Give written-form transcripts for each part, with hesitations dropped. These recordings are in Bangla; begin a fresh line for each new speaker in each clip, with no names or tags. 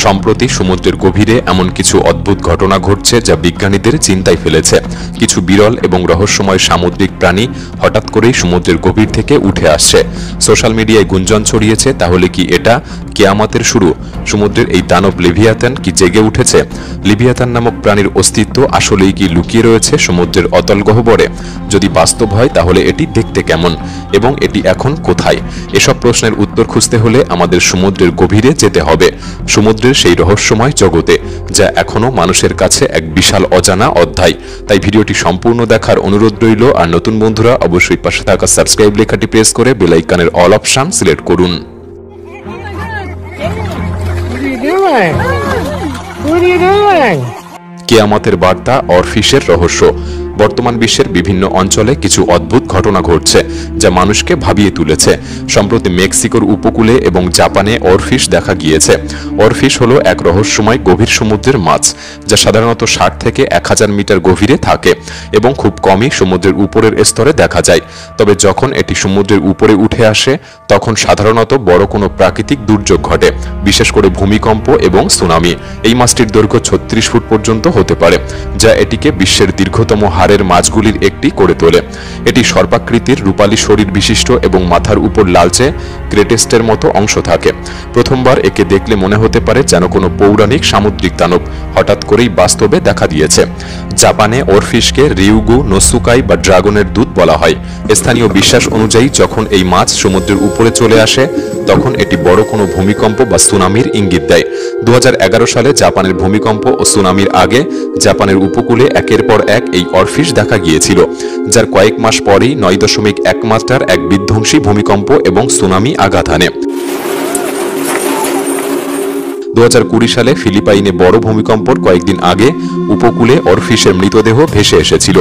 সম্প্রতি সমুদ্রের গভীরে এমন কিছু অদ্ভুত ঘটনা ঘটছে যা বিজ্ঞানীদের চিন্তায় ফেলেছে। কিছু বিরল এবং রহস্যময় সামুদ্রিক প্রাণী হঠাৎ করেই সমুদ্রের গভীর থেকে উঠে আসছে। সোশ্যাল মিডিয়ায় গুঞ্জন ছড়িয়েছে, তাহলে কি এটা কিয়ামতের শুরু? সমুদ্রের এই দানব লিভিয়াথান কি জেগে উঠেছে? লিভিয়াথান নামক প্রাণীর অস্তিত্ব আসলেই কি লুকিয়ে রয়েছে সমুদ্রের অতল গহ্বরে? যদি বাস্তব হয় তাহলে এটি দেখতে কেমন এবং এটি এখন কোথায়? এসব প্রশ্নের উত্তর খুঁজতে হলে আমাদের সমুদ্রের গভীরে যেতে হবে, সমুদ্রের সেই রহস্যময় জগতে যা এখনো মানুষের কাছে এক বিশাল অজানা অধ্যায়। তাই ভিডিওটি সম্পূর্ণ দেখার অনুরোধ রইল। আর নতুন বন্ধুরা অবশ্যই পাশে থাকা সাবস্ক্রাইব লেখাটি প্রেস করে বেল আইকনের অল অপশন সিলেক্ট করুন। কিয়ামতের বার্তা, অরফিশের রহস্য। বর্তমান বিশ্বের বিভিন্ন অঞ্চলে কিছু অদ্ভুত ঘটনা ঘটছে যা মানুষকে ভাবিয়ে তুলেছে। সম্প্রতি মেক্সিকোর উপকূলে এবং জাপানে অরফিশ দেখা গিয়েছে। অরফিশ হলো এক রহস্যময় গভীর সমুদ্রের মাছ যা সাধারণত 60 থেকে 1000 মিটার গভীরে থাকে এবং খুব কমই সমুদ্রের উপরের স্তরে দেখা যায়। তবে যখন এটি সমুদ্রের উপরে উঠে আসে তখন সাধারণত বড় কোনো প্রাকৃতিক দুর্যোগ ঘটে, বিশেষ করে ভূমিকম্প এবং সুনামি। এই মাছটির দৈর্ঘ্য 36 ফুট পর্যন্ত হতে পারে, যা এটিকে বিশ্বের দীর্ঘতম হাড়ের মাছগুলির একটি করে তোলে। এটি সর্পাকৃতির, রূপালী শরীর বিশিষ্ট এবং মাথার উপর লালচে ক্রেটেস্টের মতো অংশ থাকে। প্রথমবার একে দেখলে মনে হতে পারে যেন কোনো পৌরাণিক সামুদ্রিক দানব হঠাৎ করেই বাস্তবে দেখা দিয়েছে। জাপানে অরফিশকে রিউগু নোসুকাই বা ড্রাগনের দূত বলা হয়। স্থানীয় বিশ্বাস অনুযায়ী যখন এই মাছ সমুদ্রের উপরে চলে আসে তখন এটি বড় কোনো ভূমিকম্প বা সুনামির ইঙ্গিত দেয়। 2011 সালে জাপানের ভূমিকম্প ও সুনামির আগে জাপানের উপকূলে একের পর এক এই অরফিশ দেখা গিয়েছিল, যার কয়েক মাস পরেই 9.1 মাত্রার এক বিধ্বংসী ভূমিকম্প এবং সুনামি আঘাত হানে। 2020 সালে ফিলিপাইনে বড় ভূমিকম্পর কয়েকদিন আগে উপকূলে অরফিশের মৃতদেহ ভেসে এসেছিল।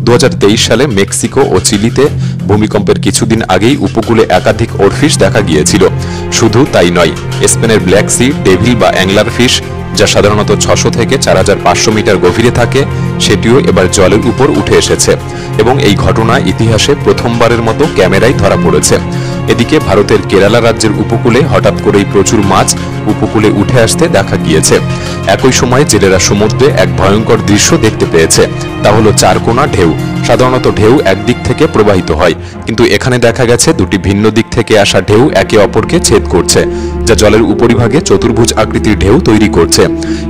2023 সালে মেক্সিকো ও চিলিতে ভূমিকম্পের কিছুদিন আগেই উপকূলে একাধিক অরফিশ দেখা গিয়েছিল। শুধু তাই নয়, স্পেনের ব্ল্যাক সি ডেভিল বা অ্যাংলার ফিশ, যা সাধারণত 600 থেকে 4500 মিটার গভীরে থাকে, সেটিও এবার জলের উপর উঠে এসেছে এবং এই ঘটনা ইতিহাসে প্রথমবারের মতো ক্যামেরায় ধরা পড়েছে। এদিকে ভারতের কেরালা রাজ্যের উপকূলে হঠাৎ করেই প্রচুর মাছ উপকূলে উঠে আসতে দেখা গিয়েছে। একই সময়ে জেলেরা সমুদ্রে এক ভয়ঙ্কর দৃশ্য দেখতে পেয়েছে, তা হলো চারকোনা ঢেউ। সাধারণত ঢেউ একদিক থেকে প্রবাহিত হয়, কিন্তু এখানে দেখা গেছে দুটি ভিন্ন দিক থেকে আসা ঢেউ একে অপরকে ছেদ করছে, যা জলের উপরিভাগে চতুর্ভুজ আকৃতির ঢেউ তৈরি করছে।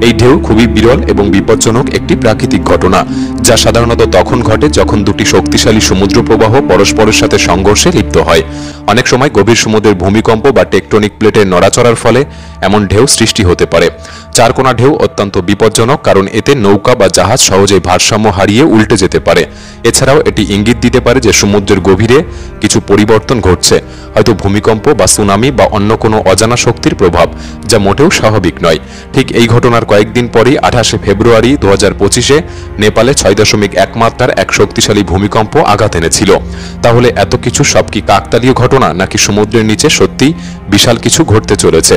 এই ঢেউ খুবই বিরল এবং বিপজ্জনক একটি প্রাকৃতিক ঘটনা, যা সাধারণত তখন ঘটে যখন দুটি শক্তিশালী সমুদ্র প্রবাহ পরস্পরের সাথে সংঘর্ষে লিপ্ত হয়। অনেক সময় গভীর সমুদ্রের ভূমিকম্প বা টেকটনিক প্লেটের নড়াচড়ার ফলে এমন ঢেউ সৃষ্টি হতে পারে। চারকোনা ঢেউ অত্যন্ত বিপজ্জনক, কারণ এতে নৌকা বা জাহাজ সহজেই ভারসাম্য হারিয়ে উল্টে যেতে পারে। এছাড়াও এটি ইঙ্গিত দিতে পারে যে সমুদ্রের গভীরে কিছু পরিবর্তন ঘটছে, হয়তো ভূমিকম্প বা সুনামি বা অন্য কোনো অজানা শক্তির প্রভাব, যা মোটেও স্বাভাবিক নয়। ঠিক এই ঘটনার কয়েকদিন পরেই 28 ফেব্রুয়ারি 2025-এ নেপালে 6.1 মাত্রার এক শক্তিশালী ভূমিকম্প আঘাত এনেছিল। তাহলে এত কিছু সব কি কাকতালীয় ঘটনা, নাকি সমুদ্রের নিচে সত্যি বিশাল কিছু ঘটতে চলেছে?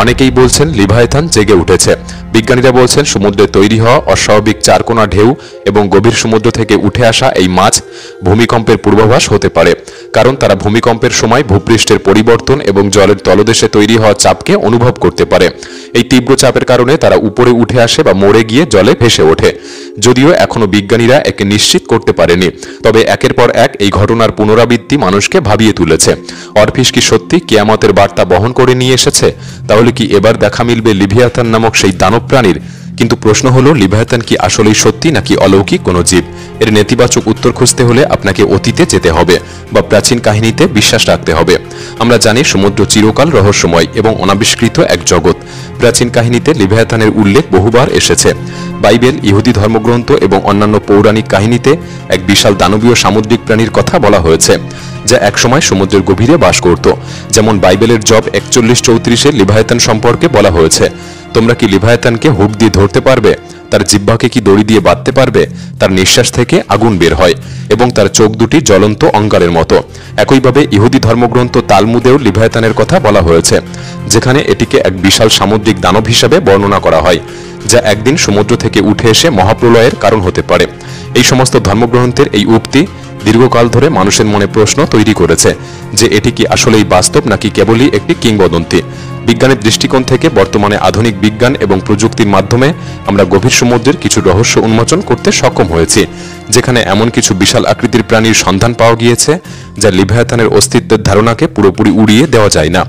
অনেকেই বলছেন লিভাইথান জেগে উঠেছে। বিজ্ঞানীরা বলছেন সমুদ্রে তৈরি হওয়া অস্বাভাবিক চারকোনা ঢেউ এবং গভীর সমুদ্র থেকে উঠে আসা এই মাছ ভূমিকম্পের পূর্বাভাস হতে পারে, কারণ তারা ভূমিকম্পের সময় ভূপৃষ্ঠের পরিবর্তন এবং জলের তলদেশে তৈরি হওয়া চাপকে অনুভব করতে পারে। এই তীব্র চাপের কারণে তারা উপরে উঠে আসে বা মরে গিয়ে জলে ভেসে ওঠে। যদিও এখনো বিজ্ঞানীরা একে নিশ্চিত করতে পারেনি, তবে একের পর এক এই ঘটনার পুনরাবৃত্তি মানুষকে ভাবিয়ে তুলেছে। অরফিশ কি সত্যি কিয়ামতের বার্তা বহন করে নিয়ে এসেছে? তাহলে কি এবার দেখা মিলবে লিভিয়াথান নামক সেই দানব প্রাণীর? কিন্তু প্রশ্ন হলো, লিভিয়াথান কি আসলেই সত্যি নাকি অলৌকিক কোনো জীব? এর নেতিবাচক উত্তর খুঁজতে হলে আপনাকে অতীতে যেতে হবে বা প্রাচীন কাহিনীতে বিশ্বাস রাখতে হবে। আমরা জানি সমুদ্র চিরকাল রহস্যময় এবং অনাবিষ্কৃত এক জগৎ। প্রাচীন কাহিনীতে লিভিয়াথানের উল্লেখ বহুবার এসেছে। বাইবেল, ইহুদি ধর্মগ্রন্থ এবং অন্যান্য পৌরাণিক কাহিনীতে এক বিশাল দানবীয় সামুদ্রিক প্রাণীর কথা বলা হয়েছে, যা একসময় সমুদ্রের গভীরে বাস করত। যেমন বাইবেলের জব 41:34-এ লিভিয়াথান সম্পর্কে বলা হয়েছে, তোমরা কি লিভিয়াথানকে হুক দিয়ে ধরতে পারবে? তার জিহ্বাকে কি দড়ি দিয়ে বাঁধতে পারবে? তার নিঃশ্বাস থেকে আগুন বের হয় এবং তার চোখ দুটি জ্বলন্ত অঙ্গারের মতো। একইভাবে ইহুদি ধর্মগ্রন্থ তালমুদেও লিভিয়াথানের কথা বলা হয়েছে, যেখানে এটিকে এক বিশাল সামুদ্রিক দানব হিসাবে বর্ণনা করা হয়, যা একদিন সমুদ্র থেকে উঠে এসে মহাপ্রলয়ের কারণ হতে পারে। এই সমস্ত ধর্মগ্রন্থের এই উক্তি দীর্ঘকাল ধরে মানুষের মনে প্রশ্ন তৈরি করেছে যে এটি কি আসলেই বাস্তব নাকি কেবলই একটি কিংবদন্তি। বিজ্ঞানের দৃষ্টিকোণ থেকে বর্তমানে আধুনিক বিজ্ঞান এবং প্রযুক্তির মাধ্যমে আমরা গভীর সমুদ্রের কিছু রহস্য উন্মোচন করতে সক্ষম হয়েছি, যেখানে এমন কিছু বিশাল আকৃতির প্রাণীর সন্ধান পাওয়া গিয়েছে যা লিভায়াথানের অস্তিত্বের ধারণাকে পুরোপুরি উড়িয়ে দেওয়া যায় না।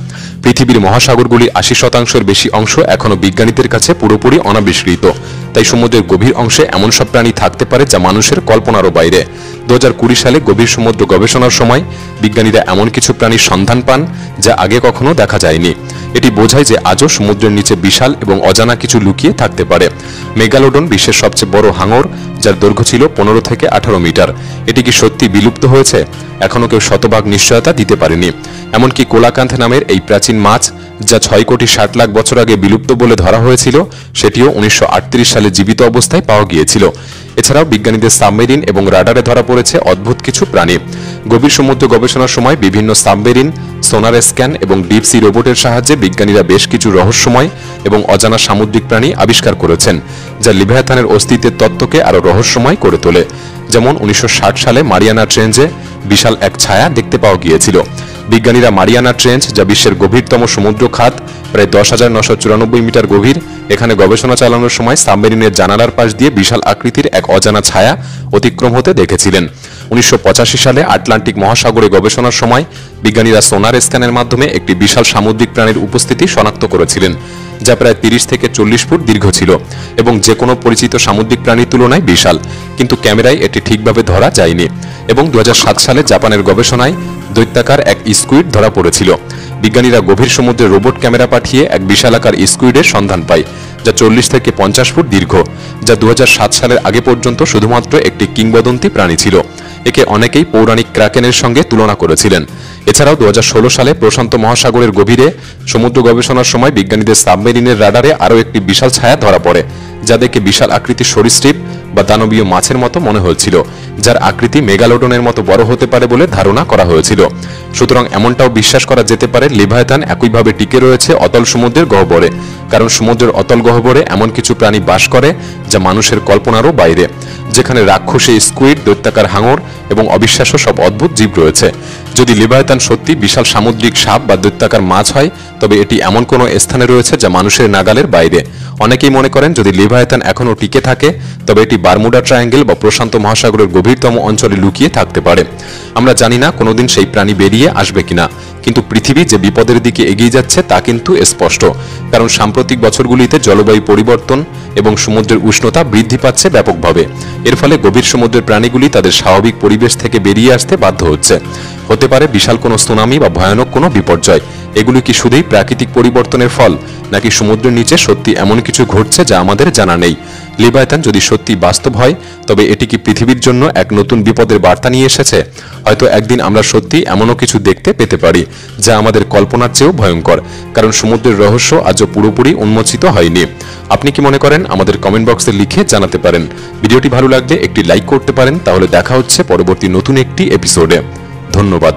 পৃথিবীর মহাসাগরগুলি ৮০% বেশি অংশ এখনও বিজ্ঞানীদের কাছে পুরোপুরি অনাবিষ্কৃত, তাই সমুদ্রের গভীর অংশে এমন সব প্রাণী থাকতে পারে যা মানুষের কল্পনারও বাইরে। ২০২০ সালে গভীর সমুদ্র গবেষণার সময় বিজ্ঞানীরা এমন কিছু প্রাণীর সন্ধান পান যা আগে কখনো দেখা যায়নি। এটি বোঝায় যে আজও সমুদ্রের নিচে বিশাল এবং অজানা কিছু লুকিয়ে থাকতে পারে। মেগালোডন বিশ্বের সবচেয়ে বড় হাঙর, যার দৈর্ঘ্য ছিল ১৫ থেকে ১৮ মিটার। এটি কি সত্যি বিলুপ্ত হয়েছে? এখনও কেউ শতভাগ নিশ্চয়তা দিতে পারেনি। এমনকি কোলাকান্থ নামের এই প্রাচীন মাছ, যা ৬ কোটি ৬০ লাখ বছর আগে বিলুপ্ত বলে ধরা হয়েছিল, সেটিও ১৯৩৮ সালে জীবিত অবস্থায় পাওয়া গিয়েছিল। এছাড়াও বিজ্ঞানীদের সাবমেরিন এবং রাডারে ধরা পড়েছে অদ্ভুত কিছু প্রাণী। গভীর সমুদ্র গবেষণার সময় বিভিন্ন সাবমেরিন, সোনার স্ক্যান এবং ডিপ সি রোবটের সাহায্যে বিজ্ঞানীরা বেশ কিছু রহস্যময় এবং অজানা সামুদ্রিক প্রাণী আবিষ্কার করেছেন, যা লিভায়াথানের অস্তিত্বের তত্ত্বকে আরও রহস্যময় করে তোলে। যেমন ১৯৬০ সালে মারিয়ানা ট্রেঞ্চে বিশাল এক ছায়া দেখতে পাওয়া গিয়েছিল। বিজ্ঞানীরা মারিয়ানা ট্রেঞ্চ, যা বিশ্বের গভীরতম সমুদ্র খাত, প্রায় ১০,৯৯৪ মিটার গভীর, এখানে গবেষণা চালানোর সময় সাবমেরিনের জানালার পাশ দিয়ে বিশাল আকৃতির এক অজানা ছায়া অতিক্রম হতে দেখেছিলেন। ১৯৮৫ সালে আটলান্টিক মহাসাগরে গবেষণার সময় বিজ্ঞানীরা সোনার স্ক্যানের মাধ্যমে একটি বিশাল সামুদ্রিক প্রাণীর উপস্থিতি শনাক্ত করেছিলেন, যা প্রায় ৩০ থেকে ৪০ ফুট দীর্ঘ ছিল এবং যে কোনো পরিচিত সামুদ্রিক প্রাণীর তুলনায় বিশাল, কিন্তু ক্যামেরায় এটি ঠিকভাবে ধরা যায়নি। এবং ২০০৭ সালে জাপানের গবেষণায় দৈত্যাকার এক স্কুইড ধরা পড়েছিল। বিজ্ঞানীরা গভীর সমুদ্রে রোবট ক্যামেরা পাঠিয়ে এক বিশালাকার স্কুইডের সন্ধান পায়, যা ৪০ থেকে ৫০ ফুট দীর্ঘ, যা ২০০৭ সালের আগে পর্যন্ত শুধুমাত্র একটি কিংবদন্তি প্রাণী ছিল। একে অনেকেই পৌরাণিক ক্রাকেনের সঙ্গে তুলনা করেছিলেন। এছাড়াও ২০১৬ সালে প্রশান্ত মহাসাগরের গভীরে সমুদ্র গবেষণার সময় বিজ্ঞানীদের সাবমেরিনের রাডারে আরও একটি বিশাল ছায়া ধরা পড়ে, যা দেখে বিশাল আকৃতির সরীসৃপ বা দানবীয় মাছের মতো মনে হয়েছিল, যার আকৃতি মেগালোডনের মতো বড় হতে পারে বলে ধারণা করা হয়েছিল। সুতরাং এমনটাও বিশ্বাস করা যেতে পারে লিভায়াথান একইভাবে টিকে রয়েছে অতল সমুদ্রের গহ্বরে, কারণ সমুদ্রের অতল গহ্বরে এমন কিছু প্রাণী বাস করে যা মানুষের কল্পনারও বাইরে, যেখানে রাক্ষসী স্কুইড, দৈত্যাকার হাঙর এবং অবিশ্বাস্য সব অদ্ভুত জীব রয়েছে। যদি লিভায়াথান সত্যি বিশাল সামুদ্রিক সাপ বা দৈত্যাকার মাছ হয়, তবে এটি এমন কোনো স্থানে রয়েছে যা মানুষের নাগালের বাইরে। অনেকেই মনে করেন যদি লিভায়াথান এখনও টিকে থাকে, তবে এটি বারমুডা ট্রায়াঙ্গেল বা প্রশান্ত মহাসাগরের গভীরতম অঞ্চলে লুকিয়ে থাকতে পারে। আমরা জানি না কোনোদিন সেই প্রাণী বেরিয়ে আসবে কিনা, কিন্তু পৃথিবী যে বিপদের দিকে এগিয়ে যাচ্ছে তা কিন্তু স্পষ্ট, কারণ সাম্প্রতিক বছরগুলিতে জলবায়ু পরিবর্তন এবং সমুদ্রের উষ্ণতা বৃদ্ধি পাচ্ছে ব্যাপকভাবে। এর ফলে গভীর সমুদ্রের প্রাণীগুলি তাদের স্বাভাবিক পরিবেশ থেকে বেরিয়ে আসতে বাধ্য হচ্ছে। হতে পারে বিশাল কোনো সুনামি বা ভয়ানক কোনো বিপর্যয়। এগুলি কি শুধুই প্রাকৃতিক পরিবর্তনের ফল, নাকি সমুদ্রের নিচে সত্যি এমন কিছু ঘটছে যা আমাদের জানা নেই? লিভায়াথান যদি সত্যি বাস্তব হয়, তবে এটি কি পৃথিবীর জন্য এক নতুন বিপদের বার্তা নিয়ে এসেছে? হয়তো একদিন আমরা সত্যি এমনও কিছু দেখতে পেতে পারি যা আমাদের কল্পনার চেয়েও ভয়ঙ্কর, কারণ সমুদ্রের রহস্য আজও পুরোপুরি উন্মোচিত হয়নি। আপনি কি মনে করেন? আমাদের কমেন্ট বক্সে লিখে জানাতে পারেন। ভিডিওটি ভালো লাগলে একটি লাইক করতে পারেন। তাহলে দেখা হচ্ছে পরবর্তী নতুন একটি এপিসোডে। ধন্যবাদ।